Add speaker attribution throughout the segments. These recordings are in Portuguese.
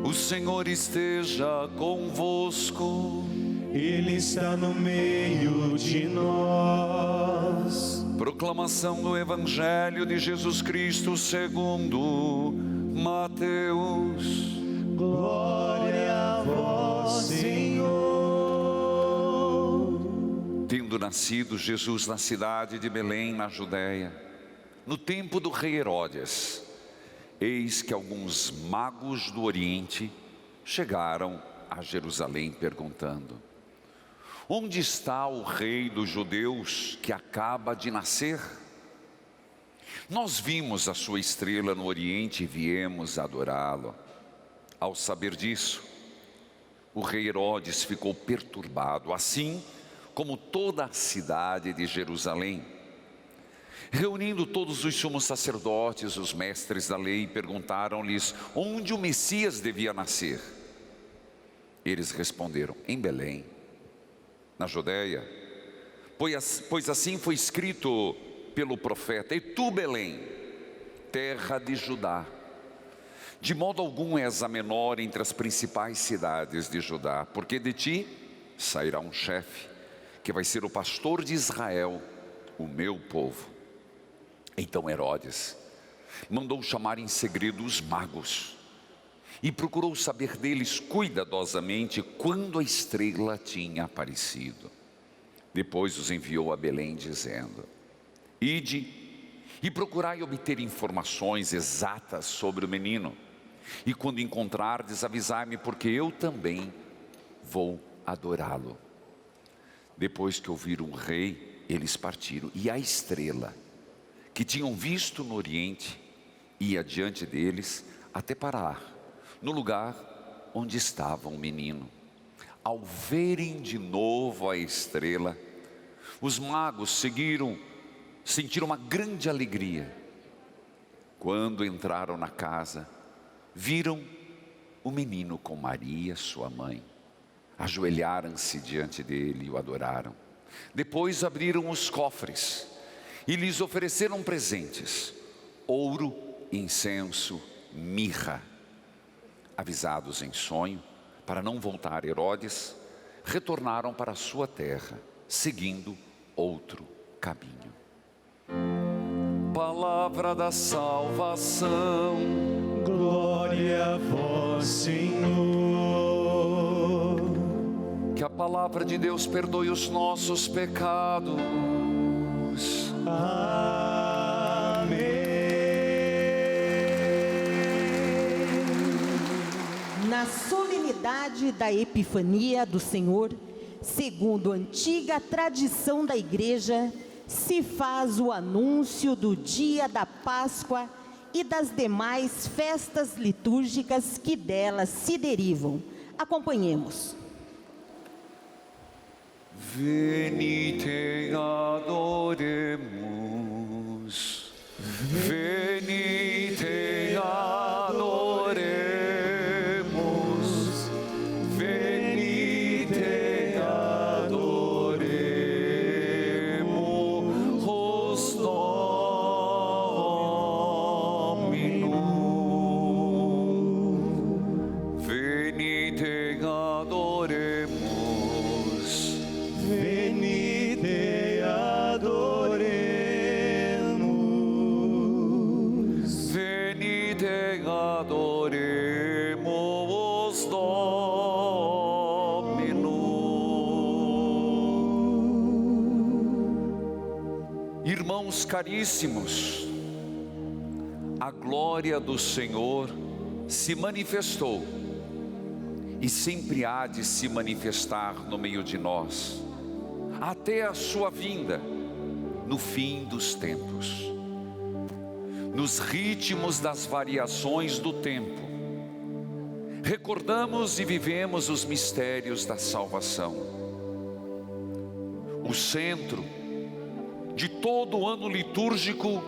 Speaker 1: O Senhor esteja convosco.
Speaker 2: Ele está no meio de nós.
Speaker 1: Proclamação do Evangelho de Jesus Cristo segundo Mateus.
Speaker 2: Glória a vós, Senhor.
Speaker 1: Tendo nascido Jesus na cidade de Belém, na Judéia, no tempo do rei Herodes, eis que alguns magos do Oriente chegaram a Jerusalém perguntando: onde está o rei dos judeus que acaba de nascer? Nós vimos a sua estrela no Oriente e viemos adorá-lo. Ao saber disso, o rei Herodes ficou perturbado, assim como toda a cidade de Jerusalém. Reunindo todos os sumos sacerdotes, os mestres da lei, perguntaram-lhes onde o Messias devia nascer. Eles responderam: em Belém, na Judéia, pois assim foi escrito pelo profeta: e tu, Belém, terra de Judá, de modo algum és a menor entre as principais cidades de Judá, porque de ti sairá um chefe, que vai ser o pastor de Israel, o meu povo. Então Herodes mandou chamar em segredo os magos e procurou saber deles cuidadosamente quando a estrela tinha aparecido. Depois os enviou a Belém dizendo: ide e procurai obter informações exatas sobre o menino, e quando encontrardes avisai-me, porque eu também vou adorá-lo. Depois que ouviram o rei, eles partiram, e a estrela que tinham visto no Oriente ia diante deles até parar no lugar onde estava o menino. Ao verem de novo a estrela, os magos sentiram uma grande alegria. Quando entraram na casa, viram o menino com Maria, sua mãe. Ajoelharam-se diante dele e o adoraram. Depois abriram os cofres e lhes ofereceram presentes: ouro, incenso, mirra. Avisados em sonho, para não voltar Herodes, retornaram para a sua terra, seguindo outro caminho. Palavra da salvação.
Speaker 2: Glória a vós, Senhor.
Speaker 1: Que a palavra de Deus perdoe os nossos pecados.
Speaker 2: Amém.
Speaker 3: Na solenidade da Epifania do Senhor, segundo a antiga tradição da Igreja, se faz o anúncio do dia da Páscoa e das demais festas litúrgicas que delas se derivam. Acompanhemos.
Speaker 1: Venite adoremos, venite adoremos, venite adoremos Dominum, venite adoremos.
Speaker 2: Venite adoremos.
Speaker 1: Venite adoremos Dominum. Irmãos caríssimos, a glória do Senhor se manifestou e sempre há de se manifestar no meio de nós, até a sua vinda no fim dos tempos. Nos ritmos das variações do tempo, recordamos e vivemos os mistérios da salvação. O centro de todo o ano litúrgico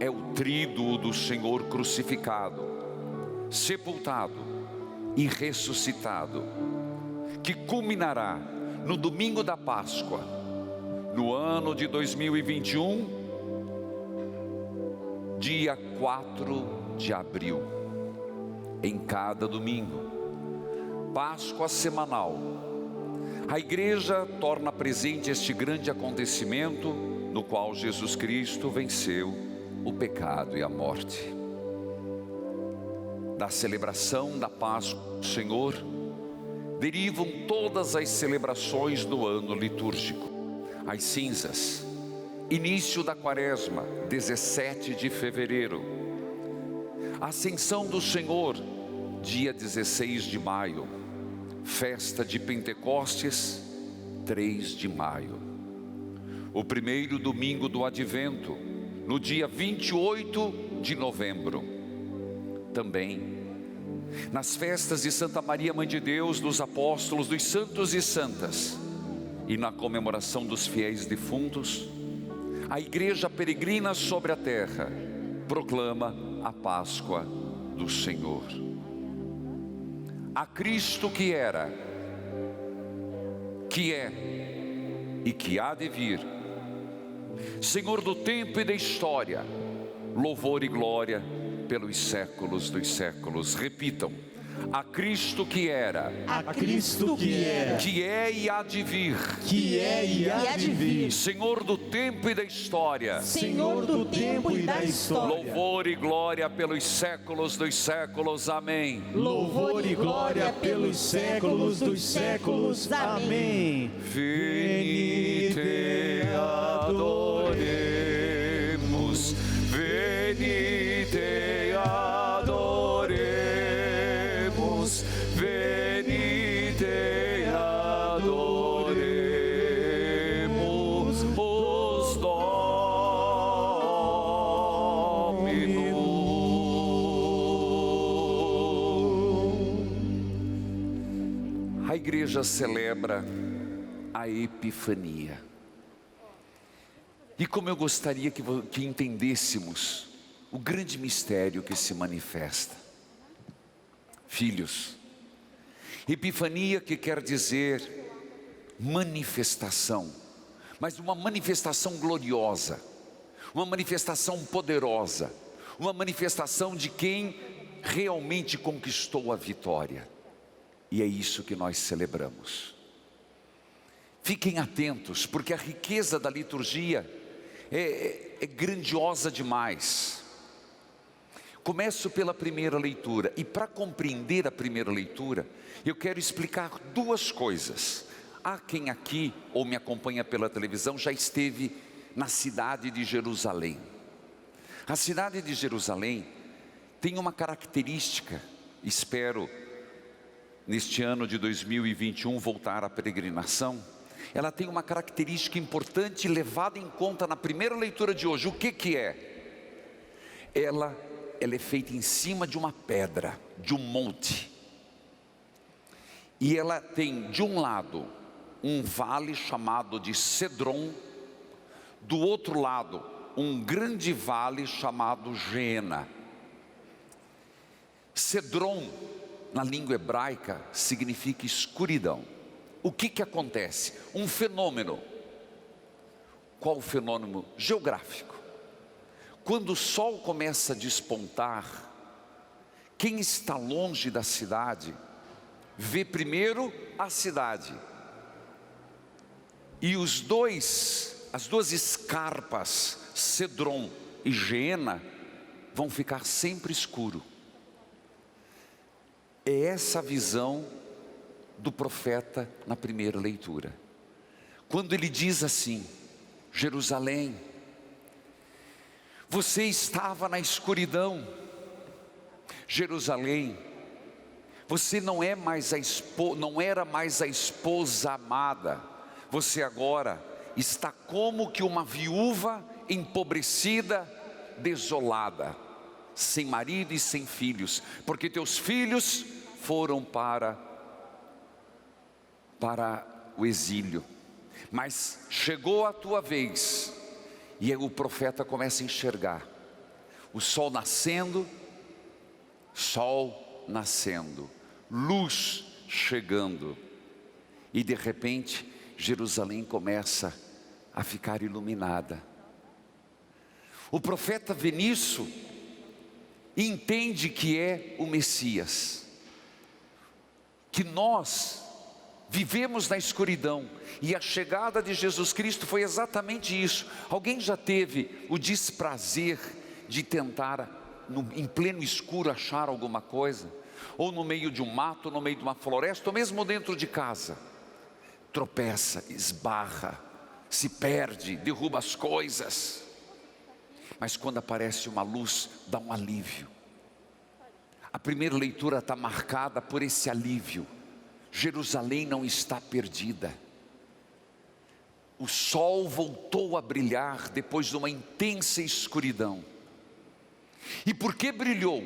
Speaker 1: é o tríduo do Senhor crucificado, sepultado e ressuscitado, que culminará no domingo da Páscoa, no ano de 2021, dia 4 de abril. em cada domingo. Páscoa semanal. A igreja torna presente este grande acontecimento no qual Jesus Cristo venceu o pecado e a morte. Da celebração da Páscoa do Senhor, derivam todas as celebrações do ano litúrgico. As cinzas, início da quaresma, 17 de fevereiro. A Ascensão do Senhor, dia 16 de maio. Festa de Pentecostes, 3 de maio. O primeiro domingo do Advento, no dia 28 de novembro. Também nas festas de Santa Maria, Mãe de Deus, dos apóstolos, dos santos e santas, e na comemoração dos fiéis defuntos, a igreja peregrina sobre a terra proclama a Páscoa do Senhor. A Cristo que era, que é e que há de vir, Senhor do tempo e da história, louvor e glória pelos séculos dos séculos. Repitam: a Cristo que era,
Speaker 2: A Cristo que era,
Speaker 1: que é e há de vir,
Speaker 2: que é e há de vir,
Speaker 1: Senhor do tempo e da história,
Speaker 2: Senhor do tempo e da história.
Speaker 1: louvor e glória pelos séculos dos séculos. Amém.
Speaker 2: Louvor e glória pelos séculos dos séculos. Amém.
Speaker 1: Venite adoremos, venite adoremos, venite adoremos os Dominus. A igreja celebra a Epifania. E como eu gostaria que entendêssemos o grande mistério que se manifesta. Filhos, Epifania, que quer dizer manifestação, mas uma manifestação gloriosa, uma manifestação poderosa, uma manifestação de quem realmente conquistou a vitória. E é isso que nós celebramos. Fiquem atentos, porque a riqueza da liturgia é grandiosa demais. Começo pela primeira leitura, e para compreender a primeira leitura, eu quero explicar duas coisas. Há quem aqui, ou me acompanha pela televisão, já esteve na cidade de Jerusalém. A cidade de Jerusalém tem uma característica, espero neste ano de 2021 voltar à peregrinação. Ela tem uma característica importante levada em conta na primeira leitura de hoje. O que é? Ela é feita em cima de uma pedra, de um monte. E ela tem de um lado um vale chamado de Cedron, do outro lado um grande vale chamado Gena. Cedron, na língua hebraica, significa escuridão. O que acontece? Um fenômeno. Qual o fenômeno? Geográfico. Quando o sol começa a despontar, quem está longe da cidade, vê primeiro a cidade. E as duas escarpas, Cedron e Gena, vão ficar sempre escuro. É essa a visão do profeta na primeira leitura. Quando ele diz assim: Jerusalém, você estava na escuridão. Jerusalém, você não era mais a esposa amada. Você agora está como que uma viúva empobrecida, desolada, sem marido e sem filhos, porque teus filhos foram para o exílio. Mas chegou a tua vez. E aí o profeta começa a enxergar o sol nascendo, luz chegando. E de repente Jerusalém começa a ficar iluminada. O profeta vê nisso entende que é o Messias, que nós vivemos na escuridão, e a chegada de Jesus Cristo foi exatamente isso. Alguém já teve o desprazer de tentar, em pleno escuro, achar alguma coisa? Ou no meio de um mato, no meio de uma floresta, ou mesmo dentro de casa? Tropeça, esbarra, se perde, derruba as coisas. Mas quando aparece uma luz, dá um alívio. A primeira leitura está marcada por esse alívio. Jerusalém não está perdida. O sol voltou a brilhar depois de uma intensa escuridão. E por que brilhou?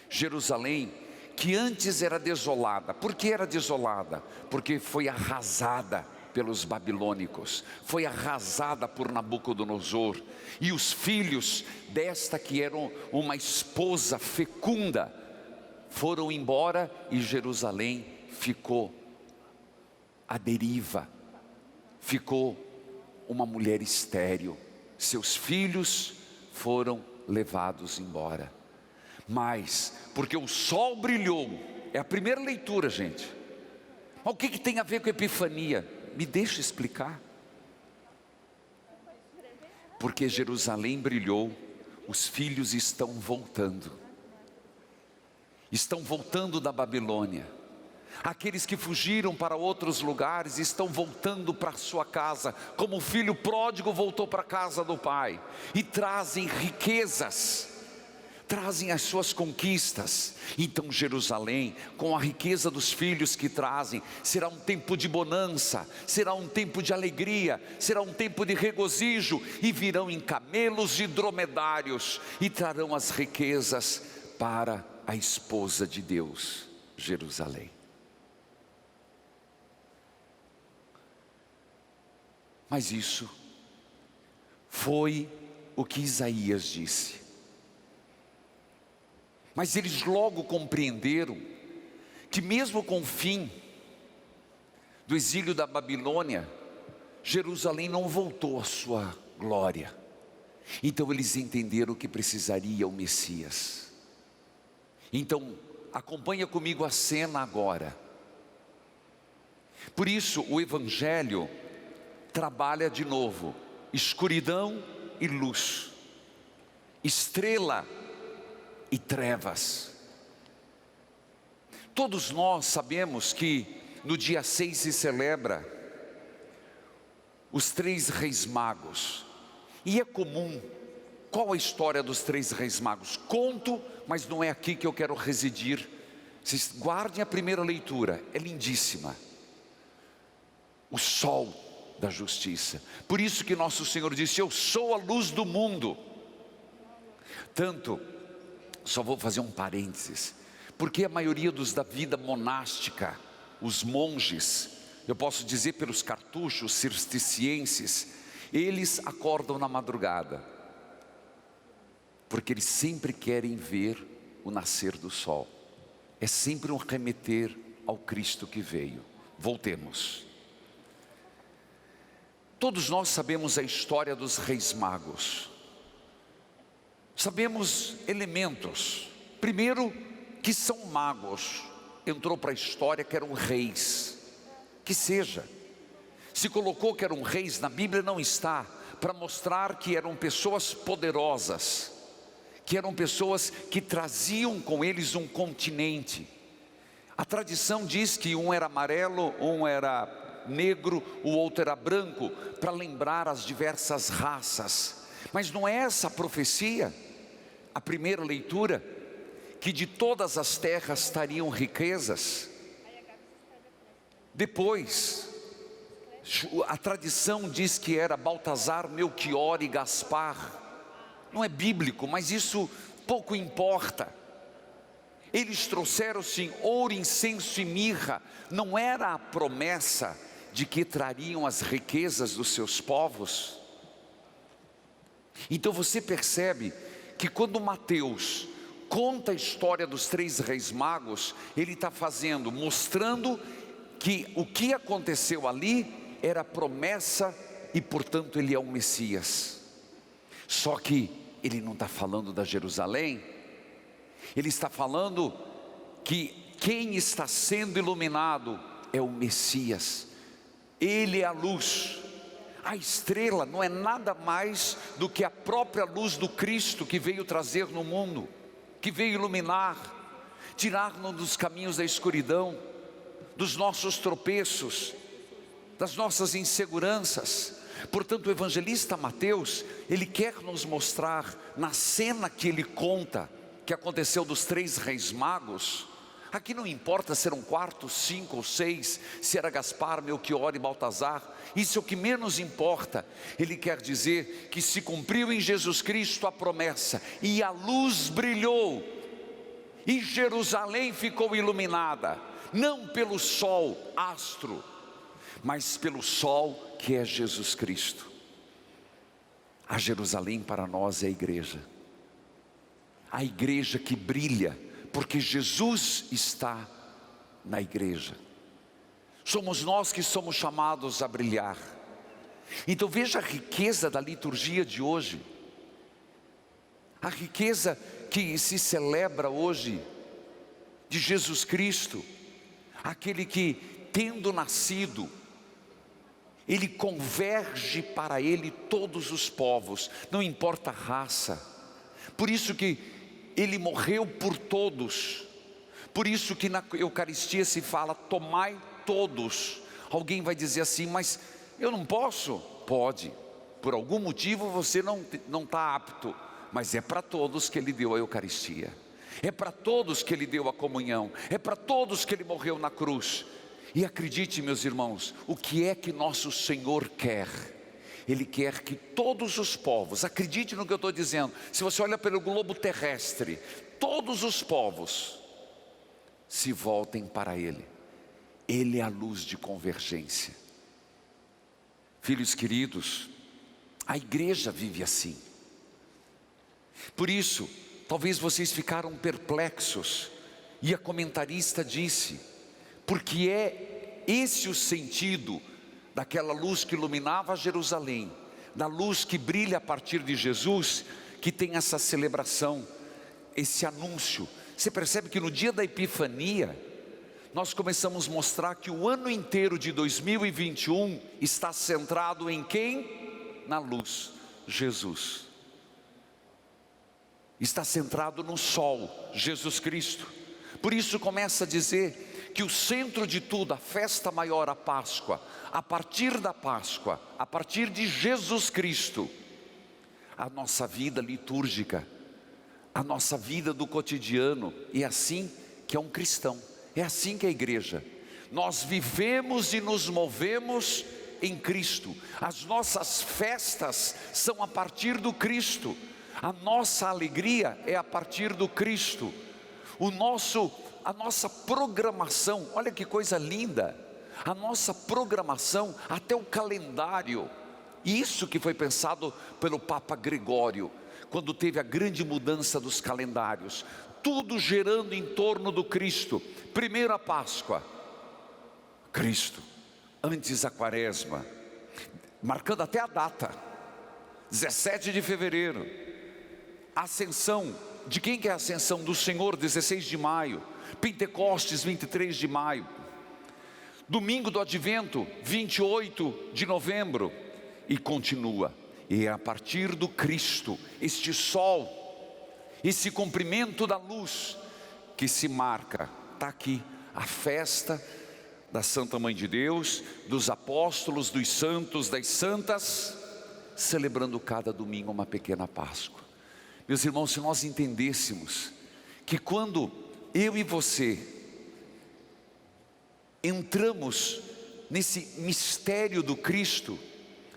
Speaker 1: Jerusalém, que antes era desolada. Por que era desolada? Porque foi arrasada pelos babilônicos, foi arrasada por Nabucodonosor, e os filhos desta que eram uma esposa fecunda foram embora, e Jerusalém ficou à deriva, ficou uma mulher estéril. Seus filhos foram levados embora. Mas porque o sol brilhou, é a primeira leitura, gente. Mas o que tem a ver com a Epifania? Me deixa explicar. Porque Jerusalém brilhou, os filhos estão voltando. Estão voltando da Babilônia. Aqueles que fugiram para outros lugares estão voltando para sua casa, como o filho pródigo voltou para a casa do pai, e trazem riquezas, trazem as suas conquistas. Então Jerusalém, com a riqueza dos filhos que trazem, será um tempo de bonança, será um tempo de alegria, será um tempo de regozijo, e virão em camelos e dromedários, e trarão as riquezas para a esposa de Deus, Jerusalém. Mas isso foi o que Isaías disse. Mas eles logo compreenderam que mesmo com o fim do exílio da Babilônia, Jerusalém não voltou à sua glória. Então eles entenderam que precisaria o Messias. Então acompanha comigo a cena agora. Por isso o Evangelho trabalha de novo escuridão e luz, estrela e trevas. Todos nós sabemos que no dia 6 se celebra os 3 reis magos, e é comum. Qual a história dos 3 reis magos? Conto, mas não é aqui que eu quero residir. Vocês guardem a primeira leitura, é lindíssima. O sol da justiça. Por isso que nosso Senhor disse: eu sou a luz do mundo. Tanto, só vou fazer um parênteses, porque a maioria dos da vida monástica, os monges, eu posso dizer pelos cartuchos cistercienses, eles acordam na madrugada, porque eles sempre querem ver o nascer do sol. É sempre um remeter ao Cristo que veio. Voltemos. Todos nós sabemos a história dos reis magos. Sabemos elementos. Primeiro, que são magos. Entrou para a história que eram reis. Que seja. Se colocou que eram reis, na Bíblia não está, para mostrar que eram pessoas poderosas, que eram pessoas que traziam com eles um continente. A tradição diz que um era amarelo, um era negro, o outro era branco, para lembrar as diversas raças. Mas não é essa a profecia? A primeira leitura, que de todas as terras estariam riquezas. Depois, a tradição diz que era Baltazar, Melquior e Gaspar. Não é bíblico, mas isso pouco importa. Eles trouxeram sim ouro, incenso e mirra. Não era a promessa de que trariam as riquezas dos seus povos? Então você percebe que quando Mateus conta a história dos 3 reis magos, ele está mostrando que o que aconteceu ali era promessa, e portanto ele é o Messias. Só que ele não está falando da Jerusalém, ele está falando que quem está sendo iluminado é o Messias, ele é a luz. A estrela não é nada mais do que a própria luz do Cristo que veio trazer no mundo, que veio iluminar, tirar-nos dos caminhos da escuridão, dos nossos tropeços, das nossas inseguranças. Portanto, o evangelista Mateus, ele quer nos mostrar, na cena que ele conta, que aconteceu dos 3 reis magos, aqui não importa se eram 4, 5 ou 6, se era Gaspar, Melquior e Baltazar, isso é o que menos importa. Ele quer dizer que se cumpriu em Jesus Cristo a promessa, e a luz brilhou, e Jerusalém ficou iluminada, não pelo sol, astro, mas pelo sol que é Jesus Cristo. A Jerusalém para nós é a igreja que brilha, porque Jesus está na igreja. Somos nós que somos chamados a brilhar. Então veja a riqueza da liturgia de hoje, a riqueza que se celebra hoje, de Jesus Cristo, aquele que, tendo nascido, ele converge para ele todos os povos, não importa a raça. Por isso que ele morreu por todos, por isso que na Eucaristia se fala, tomai todos. Alguém vai dizer assim, mas eu não posso? Pode, por algum motivo você não está apto, mas é para todos que ele deu a Eucaristia, é para todos que ele deu a comunhão, é para todos que ele morreu na cruz. E acredite, meus irmãos, o que é que nosso Senhor quer? Ele quer que todos os povos, acredite no que eu estou dizendo, se você olha pelo globo terrestre, todos os povos se voltem para Ele. Ele é a luz de convergência. Filhos queridos, a igreja vive assim. Por isso, talvez vocês ficaram perplexos, e a comentarista disse, porque é esse o sentido daquela luz que iluminava Jerusalém, da luz que brilha a partir de Jesus, que tem essa celebração, esse anúncio. Você percebe que no dia da Epifania, nós começamos a mostrar que o ano inteiro de 2021 está centrado em quem? Na luz, Jesus. Está centrado no sol, Jesus Cristo. Por isso começa a dizer que o centro de tudo, a festa maior, a Páscoa, a partir da Páscoa, a partir de Jesus Cristo, a nossa vida litúrgica, a nossa vida do cotidiano, é assim que é um cristão, é assim que é a igreja. Nós vivemos e nos movemos em Cristo, as nossas festas são a partir do Cristo, a nossa alegria é a partir do Cristo, a nossa programação, olha que coisa linda, a nossa programação, até o calendário, isso que foi pensado pelo Papa Gregório, quando teve a grande mudança dos calendários, tudo gerando em torno do Cristo. Primeiro a Páscoa, Cristo, antes a Quaresma, marcando até a data, 17 de fevereiro, a ascensão, de quem que é a ascensão? Do Senhor, 16 de maio, Pentecostes, 23 de maio, domingo do Advento, 28 de novembro, e continua. E é a partir do Cristo, este sol, esse comprimento da luz, que se marca, está aqui, a festa da Santa Mãe de Deus, dos apóstolos, dos santos, das santas, celebrando cada domingo uma pequena Páscoa. Meus irmãos, se nós entendêssemos que quando eu e você entramos nesse mistério do Cristo,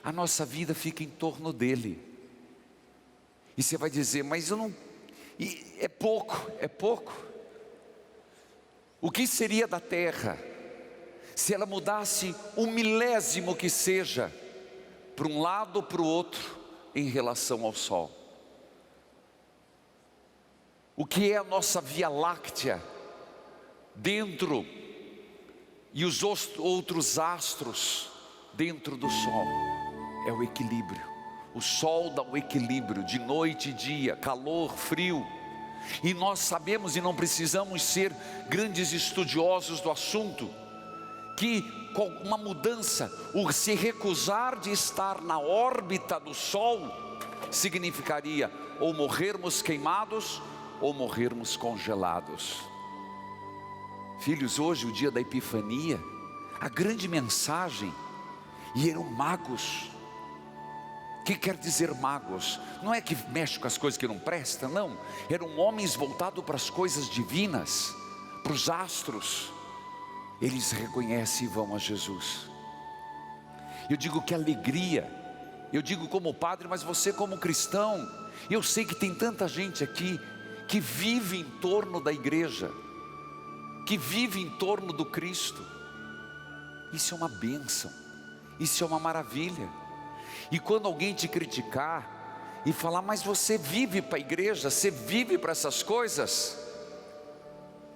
Speaker 1: a nossa vida fica em torno dele. E você vai dizer, mas eu não, é pouco. O que seria da terra se ela mudasse um milésimo que seja para um lado ou para o outro em relação ao sol? O que é a nossa Via Láctea dentro e os outros astros dentro do sol? É o equilíbrio. O sol dá o equilíbrio de noite e dia, calor, frio. E nós sabemos, e não precisamos ser grandes estudiosos do assunto, que com uma mudança, o se recusar de estar na órbita do sol, significaria ou morrermos queimados, ou morrermos congelados. Filhos, hoje, o dia da Epifania, a grande mensagem, e eram magos. O que quer dizer magos? Não é que mexe com as coisas que não prestam, não. Eram homens voltados para as coisas divinas, para os astros. Eles reconhecem e vão a Jesus. Eu digo que alegria, eu digo como padre, mas você como cristão, eu sei que tem tanta gente aqui que vive em torno da igreja, que vive em torno do Cristo. Isso é uma bênção, isso é uma maravilha. E quando alguém te criticar e falar, mas você vive para a igreja, você vive para essas coisas,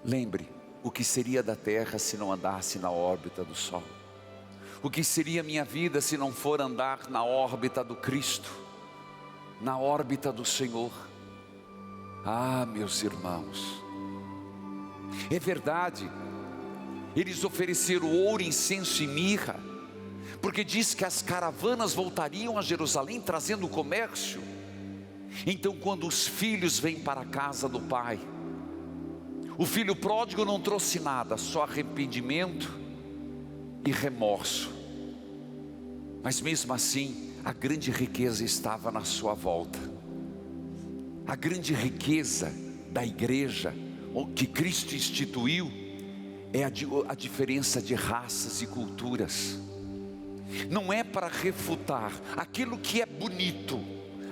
Speaker 1: lembre, o que seria da terra se não andasse na órbita do sol? O que seria minha vida se não for andar na órbita do Cristo, na órbita do Senhor? Ah, meus irmãos, é verdade, eles ofereceram ouro, incenso e mirra, porque diz que as caravanas voltariam a Jerusalém trazendo o comércio. Então quando os filhos vêm para a casa do pai, o filho pródigo não trouxe nada, só arrependimento e remorso. Mas mesmo assim, a grande riqueza estava na sua volta. A grande riqueza da igreja, que Cristo instituiu, é a diferença de raças e culturas. Não é para refutar aquilo que é bonito,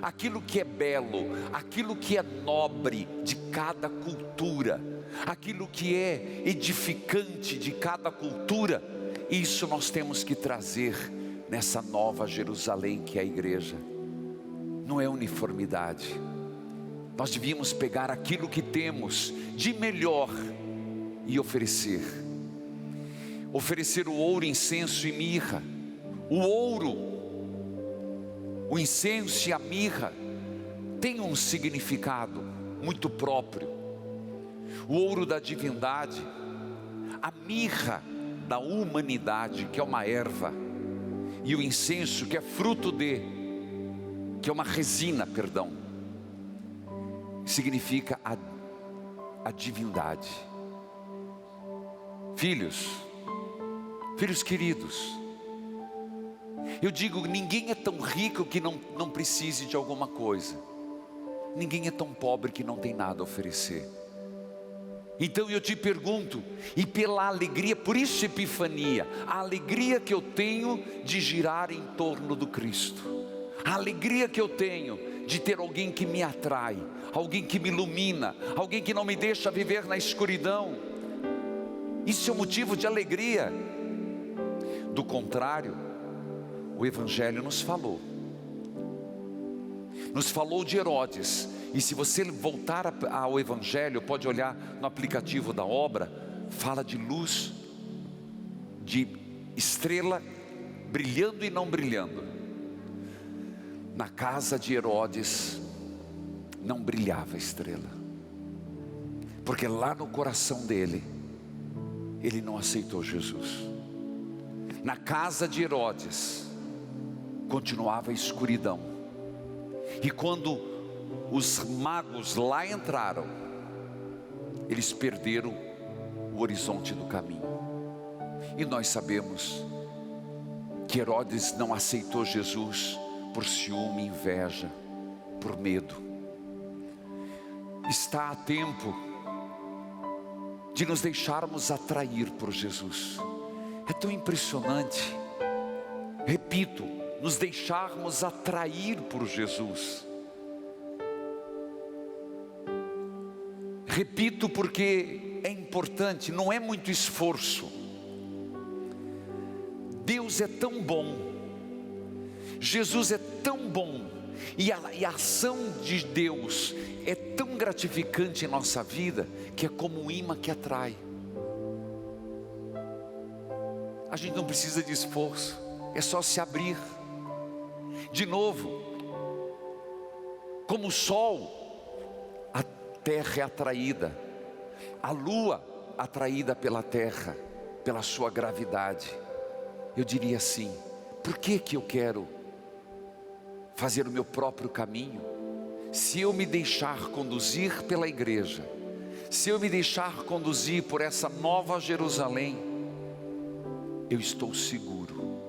Speaker 1: aquilo que é belo, aquilo que é nobre de cada cultura, aquilo que é edificante de cada cultura. Isso nós temos que trazer nessa nova Jerusalém que é a igreja. Não é uniformidade. Nós devíamos pegar aquilo que temos de melhor e oferecer o ouro, incenso e mirra. O ouro, o incenso e a mirra têm um significado muito próprio. O ouro da divindade, a mirra da humanidade, que é uma erva, e o incenso, que é fruto que é uma resina, significa a divindade. Filhos queridos, eu digo, ninguém é tão rico que não precise de alguma coisa. Ninguém é tão pobre que não tem nada a oferecer. Então eu te pergunto, e pela alegria, por isso Epifania, a alegria que eu tenho de girar em torno do Cristo, a alegria que eu tenho de ter alguém que me atrai, alguém que me ilumina, alguém que não me deixa viver na escuridão, isso é um motivo de alegria. Do contrário, o Evangelho nos falou de Herodes. E se você voltar ao Evangelho, pode olhar no aplicativo da obra, fala de luz, de estrela brilhando e não brilhando. Na casa de Herodes não brilhava a estrela, porque lá no coração dele, ele não aceitou Jesus. Na casa de Herodes continuava a escuridão. E quando os magos lá entraram, eles perderam o horizonte do caminho. E nós sabemos que Herodes não aceitou Jesus por ciúme, inveja, por medo. Está a tempo de nos deixarmos atrair por Jesus. É tão impressionante, repito, nos deixarmos atrair por Jesus. Repito porque é importante, não é muito esforço. Deus é tão bom, Jesus é tão bom, e a ação de Deus é tão gratificante em nossa vida, que é como um imã que atrai. A gente não precisa de esforço, é só se abrir. De novo, Como o sol, a terra é atraída, a lua atraída pela terra, pela sua gravidade. Eu diria assim: por que eu quero fazer o meu próprio caminho? Se eu me deixar conduzir pela igreja, se eu me deixar conduzir por essa nova Jerusalém, eu estou seguro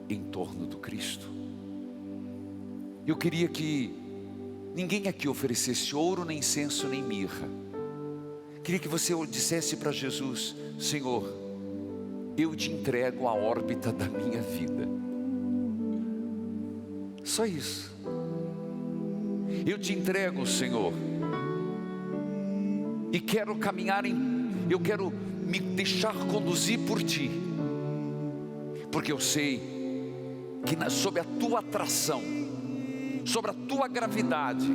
Speaker 1: em torno do Cristo. Eu queria que ninguém aqui oferecesse ouro, nem incenso, nem mirra. Queria que você dissesse para Jesus: Senhor, eu te entrego a órbita da minha vida. Só isso. Eu te entrego, Senhor, e quero caminhar eu quero me deixar conduzir por Ti, porque eu sei que sob a Tua atração, sobre a Tua gravidade,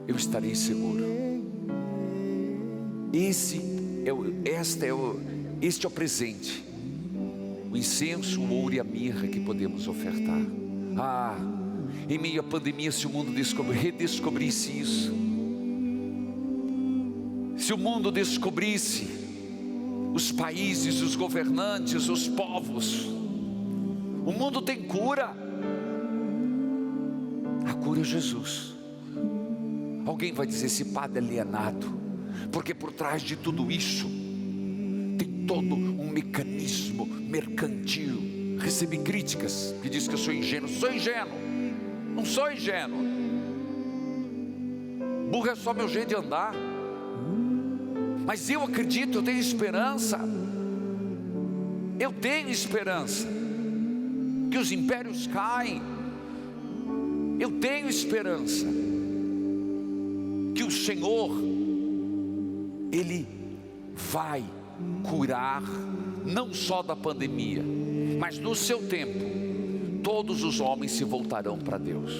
Speaker 1: eu estarei seguro. Este é o presente, o incenso, o ouro e a mirra que podemos ofertar. Em meio à pandemia, se o mundo redescobrisse isso, se o mundo descobrisse, os países, os governantes, os povos, o mundo tem cura. A cura é Jesus. Alguém vai dizer: esse padre é alienado, porque por trás de tudo isso tem todo um mecanismo mercantil. Recebi críticas que diz que eu sou ingênuo. Sou ingênuo? Não sou ingênuo. Burro é só meu jeito de andar. Mas eu acredito, eu tenho esperança. Eu tenho esperança que os impérios caem. Eu tenho esperança que o Senhor, Ele vai curar, não só da pandemia, mas no seu tempo, todos os homens se voltarão para Deus.